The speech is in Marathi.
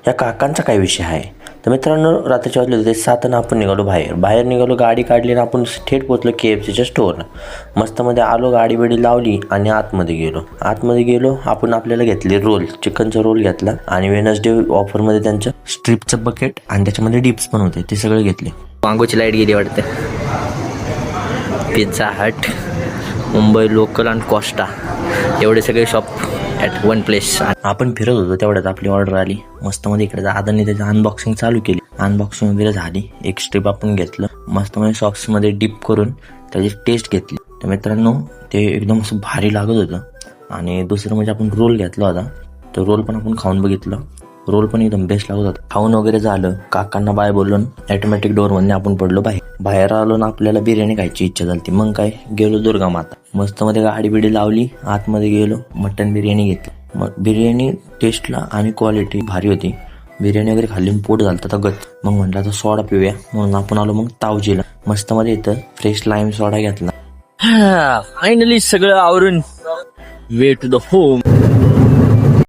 या काकांचा काय विषय आहे. तर मित्रांनो, रात्रीच्या वाजले होते 7 आणि आपण निघालो बाहेर निघालो, गाडी काढली आणि आपण थेट पोचलो KFCच्या स्टोअरला. मस्तमध्ये आलो, गाडी बिडी लावली आणि आतमध्ये गेलो आपण. आपल्याला घेतले रोल, चिकनचा रोल घेतला आणि वेनसडे ऑफरमध्ये त्यांचं स्ट्रिपचं बकेट आणि त्याच्यामध्ये डिप्स पण होते, ते सगळे घेतले. मागोची लाईट गेली वाटते. पिझ्झा हट, मुंबई लोकल आणि कॉस्टा एवढे सगळे शॉप ॲट वन प्लेस. आपण फिरत होतो तेवढ्यात आपली ऑर्डर आली. मस्तमध्ये इकडे दादांनी त्याची अनबॉक्सिंग चालू केली. अनबॉक्सिंग वगैरे झाली. एक स्ट्रिप आपण घेतलं, मस्तमध्ये सॉक्समध्ये डिप करून त्याची टेस्ट घेतली. तर मित्रांनो, ते एकदम असं भारी लागत होतं. आणि दुसरं म्हणजे आपण रोल घेतला होता, तर रोल पण आपण खाऊन बघितलं. रोल पण एकदम बेस्ट लागत होता. खाऊन वगैरे झालं, काकांना बाय बोलून ऑटोमॅटिक डोअरमधून आपण पडलो बाहेर आलो ना, आपल्याला बिर्याणी खायची इच्छा झाली. मग काय, गेलो दुर्गा माता. मस्तमध्ये गाडी बिडी लावली, आतमध्ये गेलो, मटन बिर्याणी घेतली. मग बिर्याणी टेस्टला आणि क्वालिटी भारी होती. बिर्याणी वगैरे खाल्ली, पोट झालं तर गच. मग म्हटलं आता सोडा पिऊया, म्हणून आपण आलो मग तावजीला. मस्तमध्ये इथं फ्रेश लाईम सोडा घेतला. फायनली सगळं आवरून वे टू द होम.